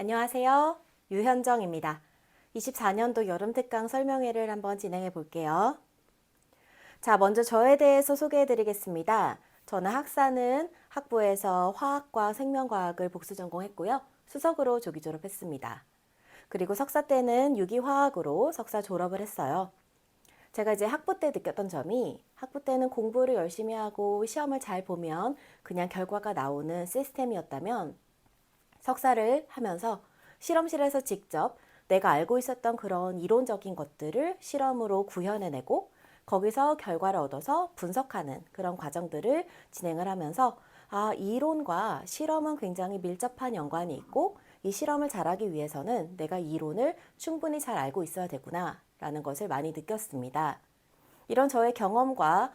안녕하세요. 유현정입니다. 24년도 여름특강 설명회를 한번 진행해 볼게요. 자, 먼저 저에 대해서 소개해 드리겠습니다. 저는 학사는 학부에서 화학과 생명과학을 복수 전공했고요. 수석으로 조기 졸업했습니다. 그리고 석사 때는 유기화학으로 석사 졸업을 했어요. 제가 이제 학부 때 느꼈던 점이 학부 때는 공부를 열심히 하고 시험을 잘 보면 그냥 결과가 나오는 시스템이었다면 석사를 하면서 실험실에서 직접 내가 알고 있었던 그런 이론적인 것들을 실험으로 구현해내고 거기서 결과를 얻어서 분석하는 그런 과정들을 진행을 하면서 이론과 실험은 굉장히 밀접한 연관이 있고 이 실험을 잘하기 위해서는 내가 이론을 충분히 잘 알고 있어야 되구나 라는 것을 많이 느꼈습니다. 이런 저의 경험과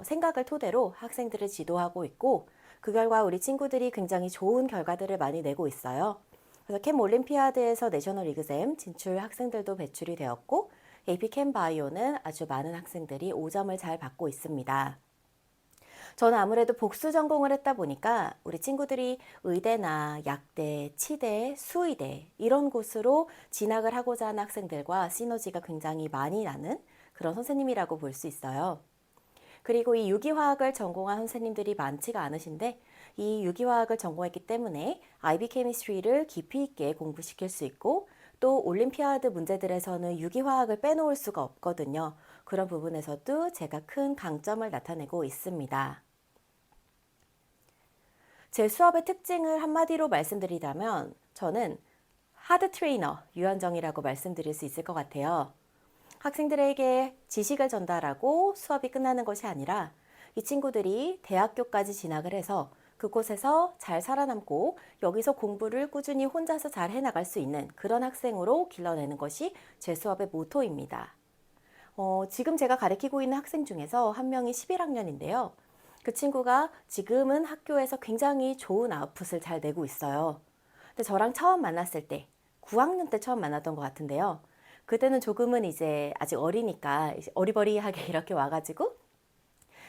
생각을 토대로 학생들을 지도하고 있고 그 결과 우리 친구들이 굉장히 좋은 결과들을 많이 내고 있어요. 그래서 캠 올림피아드에서 내셔널 리그셈 진출 학생들도 배출이 되었고 AP 캠 바이오는 아주 많은 학생들이 5점을 잘 받고 있습니다. 저는 아무래도 복수 전공을 했다 보니까 우리 친구들이 의대나 약대, 치대, 수의대 이런 곳으로 진학을 하고자 하는 학생들과 시너지가 굉장히 많이 나는 그런 선생님이라고 볼 수 있어요. 그리고 이 유기화학을 전공한 선생님들이 많지가 않으신데 이 유기화학을 전공했기 때문에 IB 케미스트리를 깊이 있게 공부시킬 수 있고 또 올림피아드 문제들에서는 유기화학을 빼놓을 수가 없거든요. 그런 부분에서도 제가 큰 강점을 나타내고 있습니다. 제 수업의 특징을 한마디로 말씀드리자면 저는 하드 트레이너 유현정이라고 말씀드릴 수 있을 것 같아요. 학생들에게 지식을 전달하고 수업이 끝나는 것이 아니라 이 친구들이 대학교까지 진학을 해서 그곳에서 잘 살아남고 여기서 공부를 꾸준히 혼자서 잘 해나갈 수 있는 그런 학생으로 길러내는 것이 제 수업의 모토입니다. 지금 제가 가르치고 있는 학생 중에서 한 명이 11학년인데요. 그 친구가 지금은 학교에서 굉장히 좋은 아웃풋을 잘 내고 있어요. 근데 저랑 처음 만났을 때, 9학년 때 처음 만났던 것 같은데요. 그때는 조금은 이제 아직 어리니까 이제 어리버리하게 이렇게 와가지고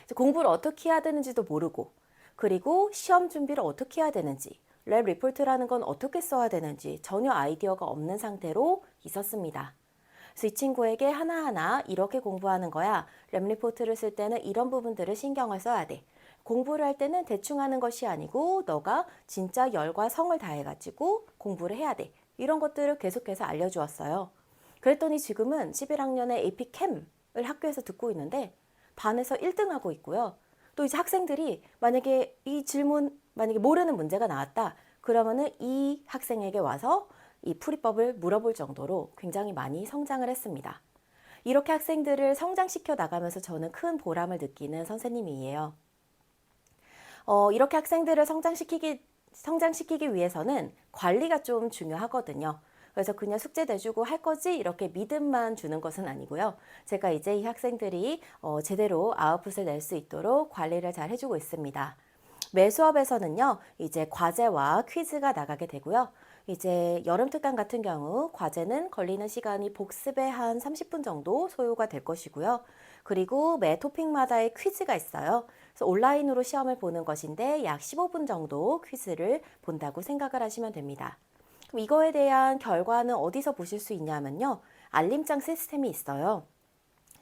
이제 공부를 어떻게 해야 되는지도 모르고 그리고 시험 준비를 어떻게 해야 되는지 랩 리포트라는 건 어떻게 써야 되는지 전혀 아이디어가 없는 상태로 있었습니다. 그래서 이 친구에게 하나하나 이렇게 공부하는 거야. 랩 리포트를 쓸 때는 이런 부분들을 신경을 써야 돼. 공부를 할 때는 대충 하는 것이 아니고 너가 진짜 열과 성을 다해가지고 공부를 해야 돼. 이런 것들을 계속해서 알려주었어요. 그랬더니 지금은 11학년에 AP 캠을 학교에서 듣고 있는데 반에서 1등하고 있고요. 또 이제 학생들이 만약에 이 질문, 만약에 모르는 문제가 나왔다. 그러면은 이 학생에게 와서 이 풀이법을 물어볼 정도로 굉장히 많이 성장을 했습니다. 이렇게 학생들을 성장시켜 나가면서 저는 큰 보람을 느끼는 선생님이에요. 이렇게 학생들을 성장시키기 위해서는 관리가 좀 중요하거든요. 그래서 그냥 숙제 내주고 할 거지 이렇게 믿음만 주는 것은 아니고요. 제가 이제 이 학생들이 제대로 아웃풋을 낼 수 있도록 관리를 잘 해주고 있습니다. 매 수업에서는요, 이제 과제와 퀴즈가 나가게 되고요. 이제 여름특강 같은 경우 과제는 걸리는 시간이 복습에 한 30분 정도 소요가 될 것이고요. 그리고 매 토픽마다의 퀴즈가 있어요. 그래서 온라인으로 시험을 보는 것인데 약 15분 정도 퀴즈를 본다고 생각을 하시면 됩니다. 그럼 이거에 대한 결과는 어디서 보실 수 있냐면요. 알림장 시스템이 있어요.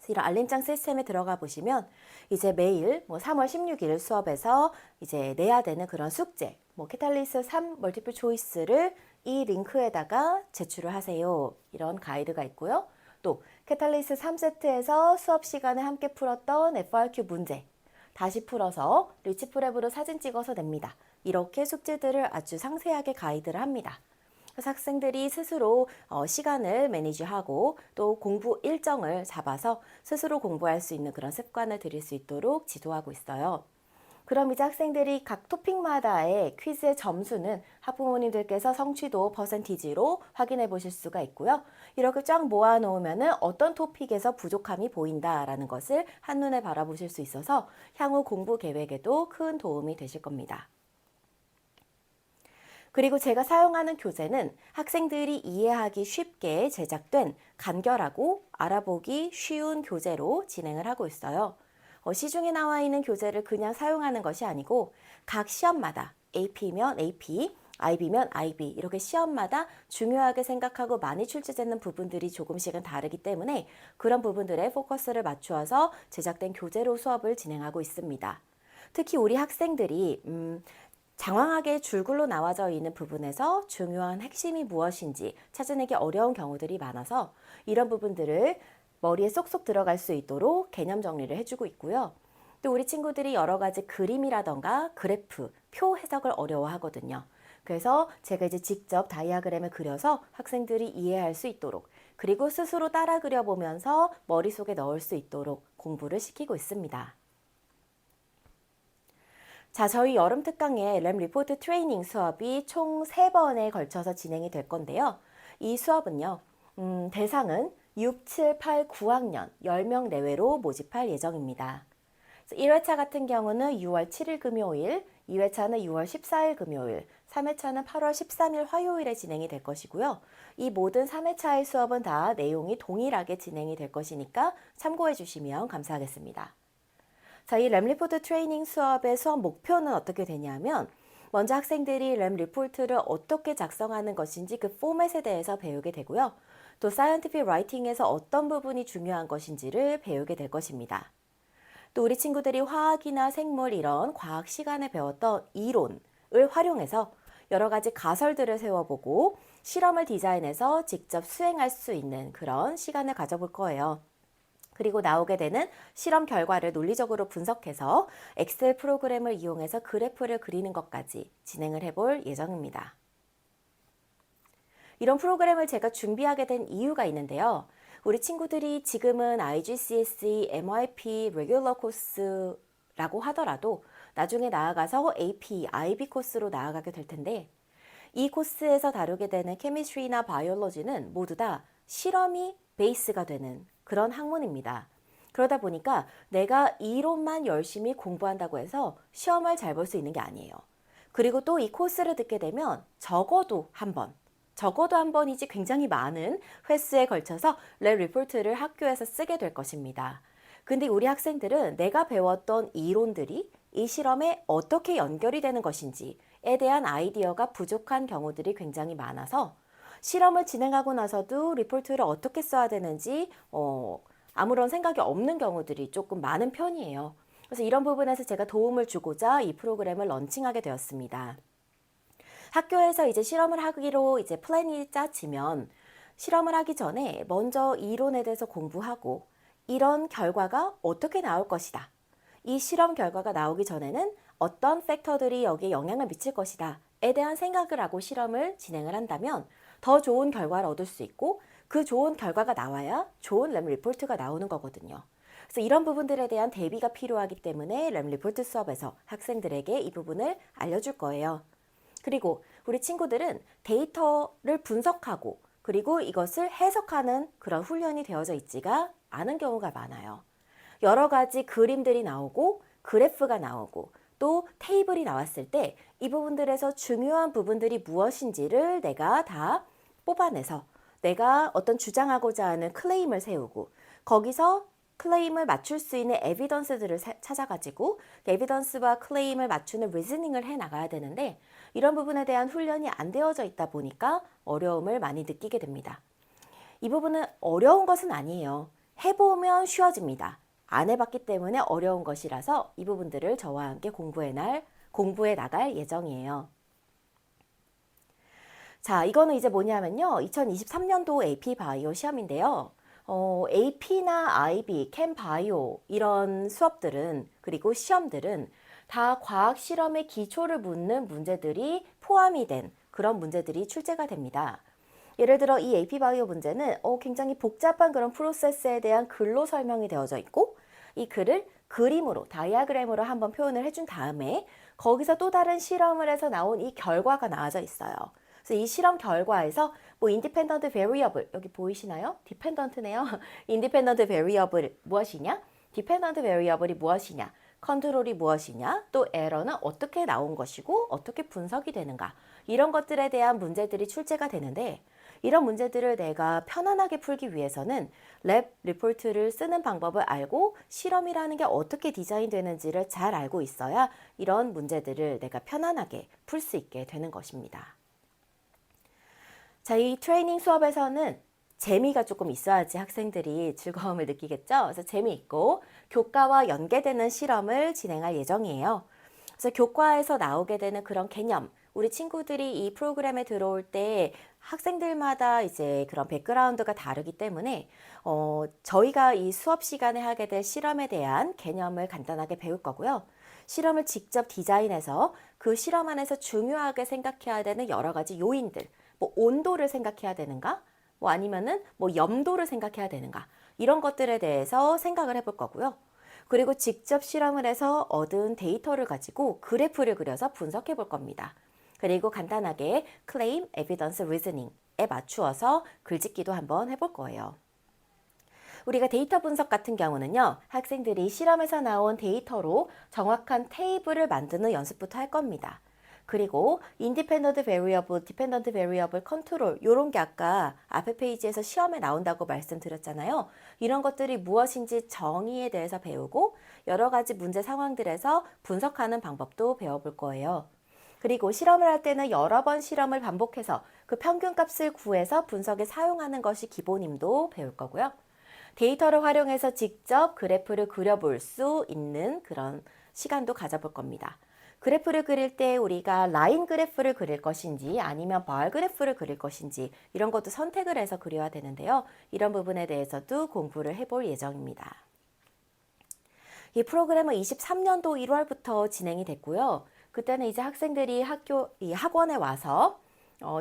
이런 알림장 시스템에 들어가 보시면 이제 매일 3월 16일 수업에서 이제 내야 되는 그런 숙제, 캐탈리스 3 멀티플 초이스를 이 링크에다가 제출을 하세요. 이런 가이드가 있고요. 또 캐탈리스 3세트에서 수업 시간에 함께 풀었던 FRQ 문제 다시 풀어서 리치프랩으로 사진 찍어서 냅니다. 이렇게 숙제들을 아주 상세하게 가이드를 합니다. 그래서 학생들이 스스로 시간을 매니지하고 또 공부 일정을 잡아서 스스로 공부할 수 있는 그런 습관을 들일 수 있도록 지도하고 있어요. 그럼 이제 학생들이 각 토픽마다의 퀴즈의 점수는 학부모님들께서 성취도 퍼센티지로 확인해 보실 수가 있고요. 이렇게 쫙 모아 놓으면 어떤 토픽에서 부족함이 보인다라는 것을 한눈에 바라보실 수 있어서 향후 공부 계획에도 큰 도움이 되실 겁니다. 그리고 제가 사용하는 교재는 학생들이 이해하기 쉽게 제작된 간결하고 알아보기 쉬운 교재로 진행을 하고 있어요. 시중에 나와 있는 교재를 그냥 사용하는 것이 아니고 각 시험마다 AP면 AP, IB면 IB 이렇게 시험마다 중요하게 생각하고 많이 출제되는 부분들이 조금씩은 다르기 때문에 그런 부분들에 포커스를 맞추어서 제작된 교재로 수업을 진행하고 있습니다. 특히 우리 학생들이 장황하게 줄글로 나와져 있는 부분에서 중요한 핵심이 무엇인지 찾아내기 어려운 경우들이 많아서 이런 부분들을 머리에 쏙쏙 들어갈 수 있도록 개념 정리를 해주고 있고요. 또 우리 친구들이 여러 가지 그림이라던가 그래프, 표 해석을 어려워하거든요. 그래서 제가 이제 직접 다이아그램을 그려서 학생들이 이해할 수 있도록 그리고 스스로 따라 그려보면서 머릿속에 넣을 수 있도록 공부를 시키고 있습니다. 자, 저희 여름 특강의 램 리포트 트레이닝 수업이 총 3번에 걸쳐서 진행이 될 건데요. 이 수업은요, 대상은 6, 7, 8, 9학년 10명 내외로 모집할 예정입니다. 1회차 같은 경우는 6월 7일 금요일, 2회차는 6월 14일 금요일, 3회차는 8월 13일 화요일에 진행이 될 것이고요. 이 모든 3회차의 수업은 다 내용이 동일하게 진행이 될 것이니까 참고해 주시면 감사하겠습니다. 자, 이 램 리포트 트레이닝 수업의 수업 목표는 어떻게 되냐면 먼저 학생들이 램 리포트를 어떻게 작성하는 것인지 그 포맷에 대해서 배우게 되고요. 또 사이언티픽 라이팅에서 어떤 부분이 중요한 것인지를 배우게 될 것입니다. 또 우리 친구들이 화학이나 생물 이런 과학 시간에 배웠던 이론을 활용해서 여러 가지 가설들을 세워보고 실험을 디자인해서 직접 수행할 수 있는 그런 시간을 가져볼 거예요. 그리고 나오게 되는 실험 결과를 논리적으로 분석해서 엑셀 프로그램을 이용해서 그래프를 그리는 것까지 진행을 해볼 예정입니다. 이런 프로그램을 제가 준비하게 된 이유가 있는데요. 우리 친구들이 지금은 IGCSE, MYP, 레귤러 코스라고 하더라도 나중에 나아가서 AP, IB 코스로 나아가게 될 텐데 이 코스에서 다루게 되는 케미스트리나 바이올로지는 모두 다 실험이 베이스가 되는 그런 학문입니다. 그러다 보니까 내가 이론만 열심히 공부한다고 해서 시험을 잘 볼 수 있는 게 아니에요. 그리고 또 이 코스를 듣게 되면 적어도 한 번이지 굉장히 많은 횟수에 걸쳐서 랩 리포트를 학교에서 쓰게 될 것입니다. 근데 우리 학생들은 내가 배웠던 이론들이 이 실험에 어떻게 연결이 되는 것인지에 대한 아이디어가 부족한 경우들이 굉장히 많아서 실험을 진행하고 나서도 리포트를 어떻게 써야 되는지 아무런 생각이 없는 경우들이 조금 많은 편이에요. 그래서 이런 부분에서 제가 도움을 주고자 이 프로그램을 런칭하게 되었습니다. 학교에서 이제 실험을 하기로 이제 플랜이 짜지면 실험을 하기 전에 먼저 이론에 대해서 공부하고 이런 결과가 어떻게 나올 것이다. 이 실험 결과가 나오기 전에는 어떤 팩터들이 여기에 영향을 미칠 것이다. 에 대한 생각을 하고 실험을 진행을 한다면 더 좋은 결과를 얻을 수 있고 그 좋은 결과가 나와야 좋은 램 리포트가 나오는 거거든요. 그래서 이런 부분들에 대한 대비가 필요하기 때문에 램 리포트 수업에서 학생들에게 이 부분을 알려줄 거예요. 그리고 우리 친구들은 데이터를 분석하고 그리고 이것을 해석하는 그런 훈련이 되어져 있지가 않은 경우가 많아요. 여러 가지 그림들이 나오고 그래프가 나오고 또 테이블이 나왔을 때 이 부분들에서 중요한 부분들이 무엇인지를 내가 다 뽑아내서 내가 어떤 주장하고자 하는 클레임을 세우고 거기서 클레임을 맞출 수 있는 에비던스들을 찾아가지고 에비던스와 클레임을 맞추는 리즈닝을 해 나가야 되는데 이런 부분에 대한 훈련이 안 되어져 있다 보니까 어려움을 많이 느끼게 됩니다. 이 부분은 어려운 것은 아니에요. 해보면 쉬워집니다. 안 해봤기 때문에 어려운 것이라서 이 부분들을 저와 함께 공부해 나갈 예정이에요. 자, 이거는 이제 뭐냐면요. 2023년도 AP 바이오 시험인데요. AP나 IB, 캠 바이오 이런 수업들은 그리고 시험들은 다 과학 실험의 기초를 묻는 문제들이 포함이 된 그런 문제들이 출제가 됩니다. 예를 들어 이 AP 바이오 문제는 굉장히 복잡한 그런 프로세스에 대한 글로 설명이 되어져 있고 이 글을 그림으로 다이아그램으로 한번 표현을 해준 다음에 거기서 또 다른 실험을 해서 나온 이 결과가 나와져 있어요. 그래서 이 실험 결과에서 뭐 인디펜던트 베리어블 여기 보이시나요? 디펜던트네요. 인디펜던트 베리어블 무엇이냐? 디펜던트 베리어블이 무엇이냐? 컨트롤이 무엇이냐? 또 에러는 어떻게 나온 것이고 어떻게 분석이 되는가? 이런 것들에 대한 문제들이 출제가 되는데 이런 문제들을 내가 편안하게 풀기 위해서는 랩 리포트를 쓰는 방법을 알고 실험이라는 게 어떻게 디자인되는지를 잘 알고 있어야 이런 문제들을 내가 편안하게 풀 수 있게 되는 것입니다. 자, 이 트레이닝 수업에서는 재미가 조금 있어야지 학생들이 즐거움을 느끼겠죠. 그래서 재미있고 교과와 연계되는 실험을 진행할 예정이에요. 그래서 교과에서 나오게 되는 그런 개념, 우리 친구들이 이 프로그램에 들어올 때 학생들마다 이제 그런 백그라운드가 다르기 때문에 저희가 이 수업 시간에 하게 될 실험에 대한 개념을 간단하게 배울 거고요. 실험을 직접 디자인해서 그 실험 안에서 중요하게 생각해야 되는 여러 가지 요인들, 뭐 온도를 생각해야 되는가? 뭐 아니면은 뭐 염도를 생각해야 되는가? 이런 것들에 대해서 생각을 해볼 거고요. 그리고 직접 실험을 해서 얻은 데이터를 가지고 그래프를 그려서 분석해 볼 겁니다. 그리고 간단하게 Claim, Evidence, Reasoning에 맞추어서 글짓기도 한번 해볼 거예요. 우리가 데이터 분석 같은 경우는요, 학생들이 실험에서 나온 데이터로 정확한 테이블을 만드는 연습부터 할 겁니다. 그리고 Independent Variable, Dependent Variable Control 이런 게 아까 앞에 페이지에서 시험에 나온다고 말씀드렸잖아요. 이런 것들이 무엇인지 정의에 대해서 배우고 여러 가지 문제 상황들에서 분석하는 방법도 배워볼 거예요. 그리고 실험을 할 때는 여러 번 실험을 반복해서 그 평균값을 구해서 분석에 사용하는 것이 기본임도 배울 거고요. 데이터를 활용해서 직접 그래프를 그려볼 수 있는 그런 시간도 가져볼 겁니다. 그래프를 그릴 때 우리가 라인 그래프를 그릴 것인지 아니면 bar 그래프를 그릴 것인지 이런 것도 선택을 해서 그려야 되는데요. 이런 부분에 대해서도 공부를 해볼 예정입니다. 이 프로그램은 23년도 1월부터 진행이 됐고요. 그때는 이제 학생들이 학원에 와서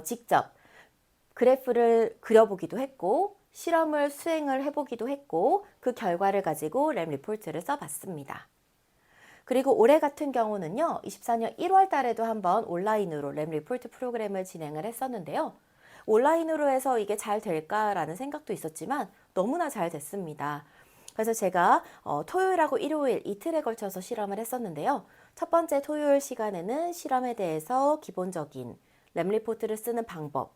직접 그래프를 그려보기도 했고 실험을 수행을 해보기도 했고 그 결과를 가지고 램 리포트를 써봤습니다. 그리고 올해 같은 경우는요. 24년 1월 달에도 한번 온라인으로 램 리포트 프로그램을 진행을 했었는데요. 온라인으로 해서 이게 잘 될까라는 생각도 있었지만 너무나 잘 됐습니다. 그래서 제가 토요일하고 일요일 이틀에 걸쳐서 실험을 했었는데요. 첫 번째 토요일 시간에는 실험에 대해서 기본적인 램 리포트를 쓰는 방법,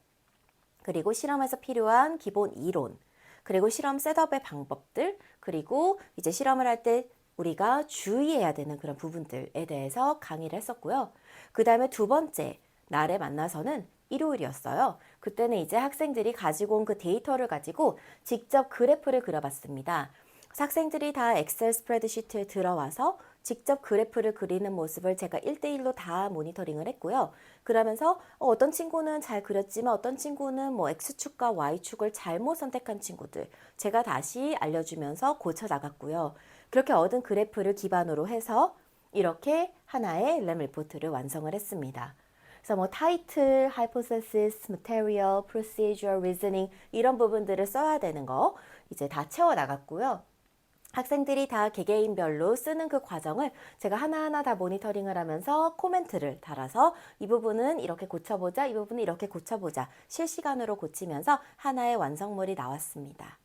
그리고 실험에서 필요한 기본 이론, 그리고 실험 셋업의 방법들, 그리고 이제 실험을 할 때 우리가 주의해야 되는 그런 부분들에 대해서 강의를 했었고요. 그 다음에 두 번째 날에 만나서는 일요일이었어요. 그때는 이제 학생들이 가지고 온 그 데이터를 가지고 직접 그래프를 그려봤습니다. 학생들이 다 엑셀 스프레드시트에 들어와서 직접 그래프를 그리는 모습을 제가 1대1로 다 모니터링을 했고요. 그러면서 어떤 친구는 잘 그렸지만 어떤 친구는 뭐 X축과 Y축을 잘못 선택한 친구들 제가 다시 알려주면서 고쳐 나갔고요. 그렇게 얻은 그래프를 기반으로 해서 이렇게 하나의 램 리포트를 완성을 했습니다. 그래서 뭐 타이틀, hypothesis, material, procedure, reasoning 이런 부분들을 써야 되는 거 이제 다 채워 나갔고요. 학생들이 다 개개인별로 쓰는 그 과정을 제가 하나하나 다 모니터링을 하면서 코멘트를 달아서 이 부분은 이렇게 고쳐보자, 이 부분은 이렇게 고쳐보자 실시간으로 고치면서 하나의 완성물이 나왔습니다.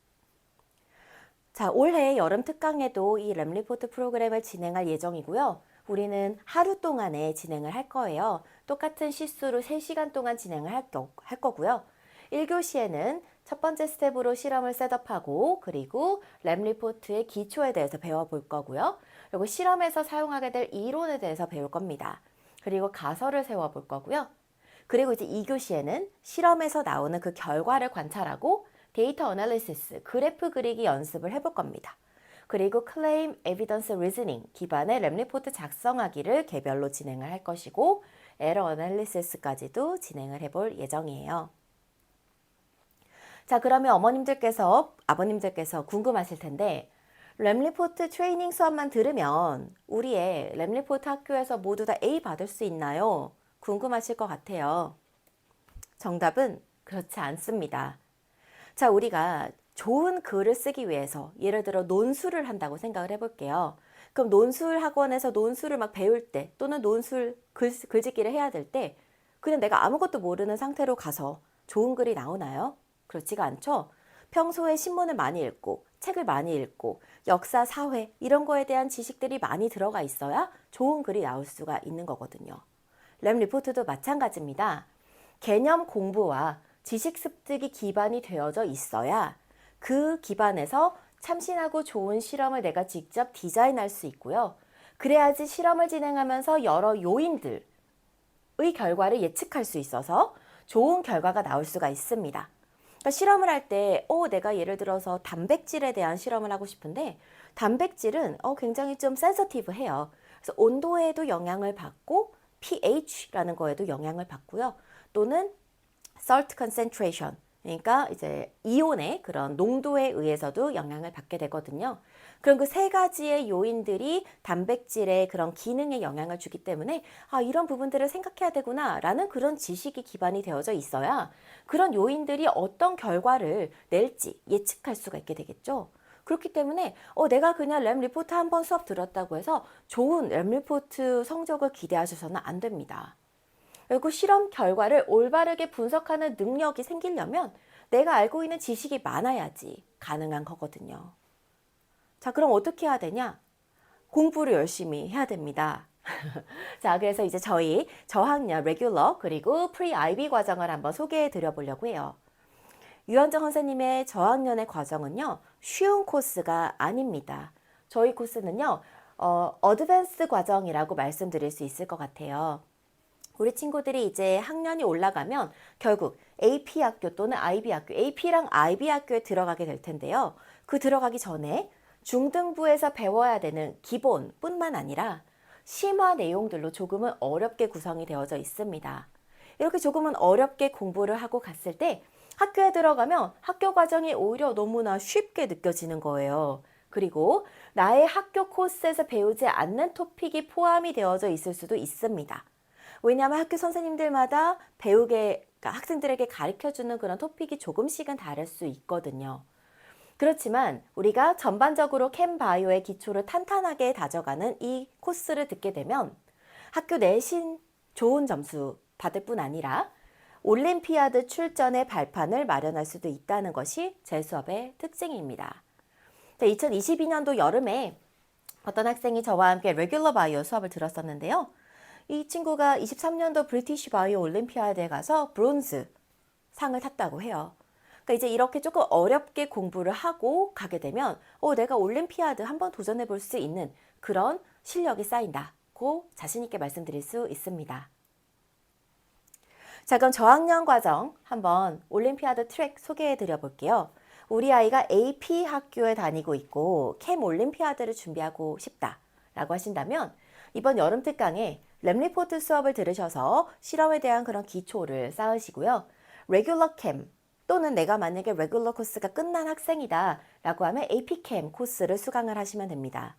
자, 올해 여름 특강에도 이 램 리포트 프로그램을 진행할 예정이고요. 우리는 하루 동안에 진행을 할 거예요. 똑같은 시수로 3시간 동안 진행을 할 거고요. 1교시에는 첫 번째 스텝으로 실험을 셋업하고 그리고 램 리포트의 기초에 대해서 배워볼 거고요. 그리고 실험에서 사용하게 될 이론에 대해서 배울 겁니다. 그리고 가설을 세워볼 거고요. 그리고 이제 2교시에는 실험에서 나오는 그 결과를 관찰하고 데이터 어널리시스, 그래프 그리기 연습을 해볼 겁니다. 그리고 클레임, 에비던스, 리즈닝 기반의 램 리포트 작성하기를 개별로 진행을 할 것이고 에러 어널리시스까지도 진행을 해볼 예정이에요. 자, 그러면 아버님들께서 궁금하실 텐데 램 리포트 트레이닝 수업만 들으면 우리의 램 리포트 학교에서 모두 다 A 받을 수 있나요? 궁금하실 것 같아요. 정답은 그렇지 않습니다. 자, 우리가 좋은 글을 쓰기 위해서 예를 들어 논술을 한다고 생각을 해볼게요. 그럼 논술 학원에서 논술을 막 배울 때 또는 논술 글짓기를 해야 될 때 그냥 내가 아무것도 모르는 상태로 가서 좋은 글이 나오나요? 그렇지가 않죠. 평소에 신문을 많이 읽고 책을 많이 읽고 역사, 사회 이런 거에 대한 지식들이 많이 들어가 있어야 좋은 글이 나올 수가 있는 거거든요. 램 리포트도 마찬가지입니다. 개념 공부와 지식 습득이 기반이 되어져 있어야 그 기반에서 참신하고 좋은 실험을 내가 직접 디자인할 수 있고요. 그래야지 실험을 진행하면서 여러 요인들의 결과를 예측할 수 있어서 좋은 결과가 나올 수가 있습니다. 그러니까 실험을 할 때, 내가 예를 들어서 단백질에 대한 실험을 하고 싶은데, 단백질은 굉장히 좀 센서티브해요. 그래서 온도에도 영향을 받고, pH라는 거에도 영향을 받고요. 또는 salt concentration, 그러니까 이제 이온의 그런 농도에 의해서도 영향을 받게 되거든요. 그럼 그 세 가지의 요인들이 단백질의 그런 기능에 영향을 주기 때문에 이런 부분들을 생각해야 되구나 라는 그런 지식이 기반이 되어져 있어야 그런 요인들이 어떤 결과를 낼지 예측할 수가 있게 되겠죠. 그렇기 때문에 내가 그냥 램 리포트 한 번 수업 들었다고 해서 좋은 램 리포트 성적을 기대하셔서는 안 됩니다. 그리고 실험 결과를 올바르게 분석하는 능력이 생기려면 내가 알고 있는 지식이 많아야지 가능한 거거든요. 자, 그럼 어떻게 해야 되냐? 공부를 열심히 해야 됩니다. 자, 그래서 이제 저희 저학년 레귤러 그리고 프리-IB 과정을 한번 소개해 드려 보려고 해요. 유현정 선생님의 저학년의 과정은요, 쉬운 코스가 아닙니다. 저희 코스는요, 어드밴스 과정이라고 말씀드릴 수 있을 것 같아요. 우리 친구들이 이제 학년이 올라가면 결국 AP 학교 또는 IB 학교, AP랑 IB 학교에 들어가게 될 텐데요. 그 들어가기 전에 중등부에서 배워야 되는 기본뿐만 아니라 심화 내용들로 조금은 어렵게 구성이 되어져 있습니다. 이렇게 조금은 어렵게 공부를 하고 갔을 때 학교에 들어가면 학교 과정이 오히려 너무나 쉽게 느껴지는 거예요. 그리고 나의 학교 코스에서 배우지 않는 토픽이 포함이 되어져 있을 수도 있습니다. 왜냐하면 학교 선생님들마다 그러니까 학생들에게 가르쳐주는 그런 토픽이 조금씩은 다를 수 있거든요. 그렇지만 우리가 전반적으로 캠바이오의 기초를 탄탄하게 다져가는 이 코스를 듣게 되면 학교 내신 좋은 점수 받을 뿐 아니라 올림피아드 출전의 발판을 마련할 수도 있다는 것이 제 수업의 특징입니다. 2022년도 여름에 어떤 학생이 저와 함께 레귤러 바이오 수업을 들었었는데요. 이 친구가 23년도 브리티시 바이오 올림피아드에 가서 브론즈 상을 탔다고 해요. 그러니까 이제 이렇게 조금 어렵게 공부를 하고 가게 되면 내가 올림피아드 한번 도전해 볼 수 있는 그런 실력이 쌓인다고 자신 있게 말씀드릴 수 있습니다. 자, 그럼 저학년 과정 한번 올림피아드 트랙 소개해 드려 볼게요. 우리 아이가 AP 학교에 다니고 있고 캠 올림피아드를 준비하고 싶다라고 하신다면 이번 여름 특강에 램 리포트 수업을 들으셔서 실험에 대한 그런 기초를 쌓으시고요. 레귤러 캠 또는 내가 만약에 레귤러 코스가 끝난 학생이다 라고 하면 AP캠 코스를 수강을 하시면 됩니다.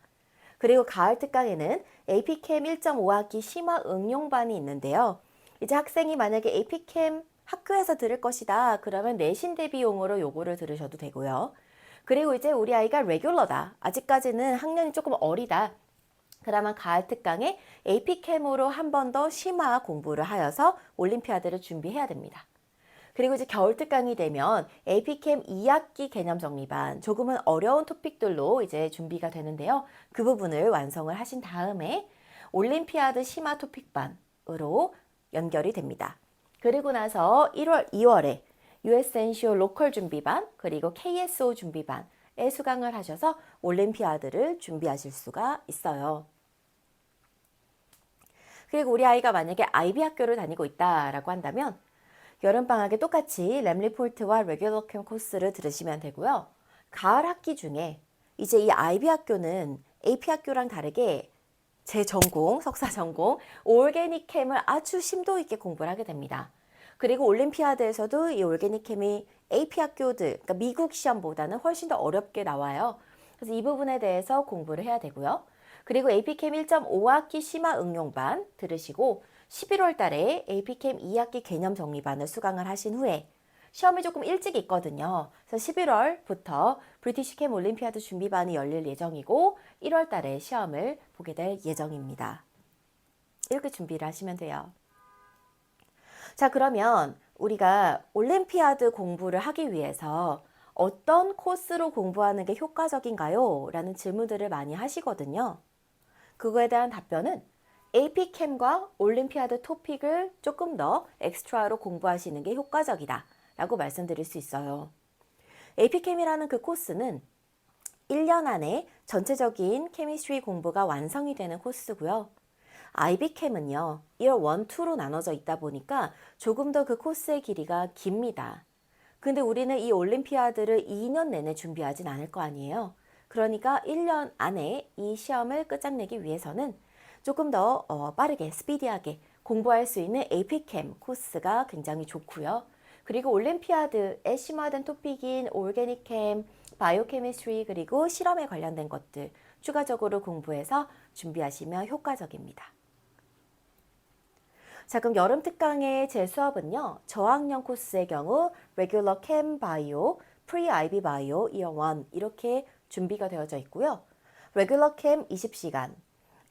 그리고 가을 특강에는 AP캠 1.5학기 심화 응용반이 있는데요. 이제 학생이 만약에 AP캠 학교에서 들을 것이다 그러면 내신 대비용으로 요거를 들으셔도 되고요. 그리고 이제 우리 아이가 레귤러다. 아직까지는 학년이 조금 어리다. 그러면 가을 특강에 AP캠으로 한 번 더 심화 공부를 하여서 올림피아드를 준비해야 됩니다. 그리고 이제 겨울 특강이 되면 AP캠 2학기 개념 정리반 조금은 어려운 토픽들로 이제 준비가 되는데요. 그 부분을 완성을 하신 다음에 올림피아드 심화 토픽반으로 연결이 됩니다. 그리고 나서 1월, 2월에 USNCO 로컬 준비반 그리고 KSO 준비반에 수강을 하셔서 올림피아드를 준비하실 수가 있어요. 그리고 우리 아이가 만약에 IB 학교를 다니고 있다라고 한다면 여름방학에 똑같이 램 리포트와 레귤러 캠 코스를 들으시면 되고요. 가을 학기 중에 이제 이 IB 학교는 AP 학교랑 다르게 제 전공, 석사 전공, 올게닉 캠을 아주 심도 있게 공부를 하게 됩니다. 그리고 올림피아드에서도 이 올게닉 캠이 AP 학교들, 그러니까 미국 시험보다는 훨씬 더 어렵게 나와요. 그래서 이 부분에 대해서 공부를 해야 되고요. 그리고 AP캠 1.5학기 심화 응용반 들으시고 11월 달에 AP캠 2학기 개념 정리반을 수강을 하신 후에 시험이 조금 일찍 있거든요. 그래서 11월부터 브리티시 캠 올림피아드 준비반이 열릴 예정이고 1월 달에 시험을 보게 될 예정입니다. 이렇게 준비를 하시면 돼요. 자, 그러면 우리가 올림피아드 공부를 하기 위해서 어떤 코스로 공부하는 게 효과적인가요? 라는 질문들을 많이 하시거든요. 그거에 대한 답변은 AP캠과 올림피아드 토픽을 조금 더 엑스트라로 공부하시는 게 효과적이다 라고 말씀드릴 수 있어요. AP캠이라는 그 코스는 1년 안에 전체적인 케미스트리 공부가 완성이 되는 코스고요. IB캠은요, Year 1, 2로 나눠져 있다 보니까 조금 더 그 코스의 길이가 깁니다. 근데 우리는 이 올림피아드를 2년 내내 준비하진 않을 거 아니에요. 그러니까 1년 안에 이 시험을 끝장내기 위해서는 조금 더 빠르게, 스피디하게 공부할 수 있는 AP캠 코스가 굉장히 좋고요. 그리고 올림피아드에 심화된 토픽인 올게닉캠, 바이오케미스트리 그리고 실험에 관련된 것들 추가적으로 공부해서 준비하시면 효과적입니다. 자, 그럼 여름 특강의 제 수업은요. 저학년 코스의 경우 Regular Chem Bio, Pre-IB Bio, Year 1 이렇게 준비가 되어져 있고요. Regular Chem 20시간,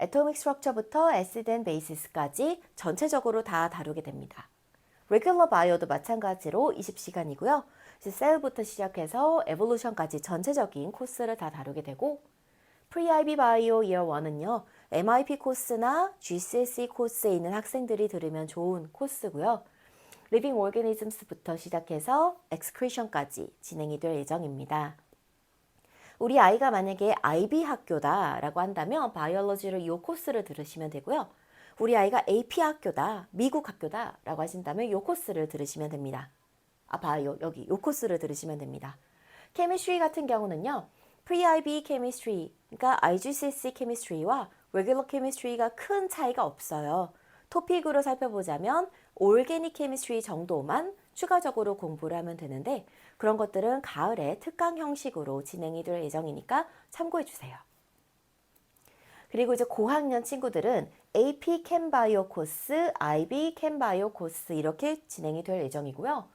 Atomic Structure부터 Acid and Bases까지 전체적으로 다 다루게 됩니다. Regular Bio도 마찬가지로 20시간이고요. 셀부터 시작해서 에볼루션까지 전체적인 코스를 다 다루게 되고 Pre-IB Bio Year 1은요. MIP 코스나 GCSE 코스에 있는 학생들이 들으면 좋은 코스고요. Living Organisms부터 시작해서 Excretion까지 진행이 될 예정입니다. 우리 아이가 만약에 IB 학교다라고 한다면 바이올로지를 이 코스를 들으시면 되고요. 우리 아이가 AP 학교다, 미국 학교다라고 하신다면 이 코스를 들으시면 됩니다. 바이오 여기 이 코스를 들으시면 됩니다. 케미스트리 같은 경우는요. Pre-IB Chemistry, 그러니까 IGCSE Chemistry와 Regular Chemistry가 큰 차이가 없어요. 토픽으로 살펴보자면 Organic Chemistry 정도만 추가적으로 공부를 하면 되는데 그런 것들은 가을에 특강 형식으로 진행이 될 예정이니까 참고해 주세요. 그리고 이제 고학년 친구들은 AP Chem Bio 코스, IB Chem Bio 코스 이렇게 진행이 될 예정이고요.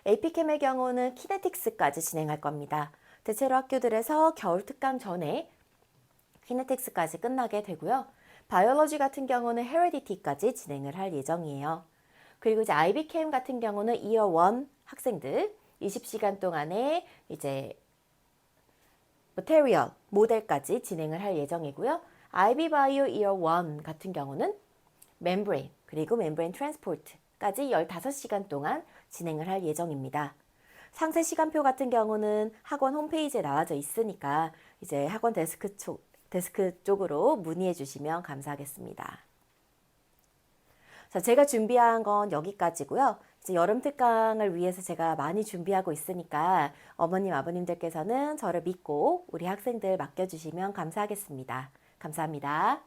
AP Chem의 경우는 키네틱스까지 진행할 겁니다. 대체로 학교들에서 겨울 특강 전에 키네틱스까지 끝나게 되고요. 바이올로지 같은 경우는 헤레디티까지 진행을 할 예정이에요. 그리고 이제 IBChem 같은 경우는 Year 1 학생들 20시간 동안에 이제 material, 모델까지 진행을 할 예정이고요. IB Bio Year 1 같은 경우는 membrane, 그리고 membrane transport까지 15시간 동안 진행을 할 예정입니다. 상세 시간표 같은 경우는 학원 홈페이지에 나와져 있으니까 이제 학원 데스크 쪽으로 문의해 주시면 감사하겠습니다. 자, 제가 준비한 건 여기까지고요. 이제 여름 특강을 위해서 제가 많이 준비하고 있으니까 어머님, 아버님들께서는 저를 믿고 우리 학생들 맡겨주시면 감사하겠습니다. 감사합니다.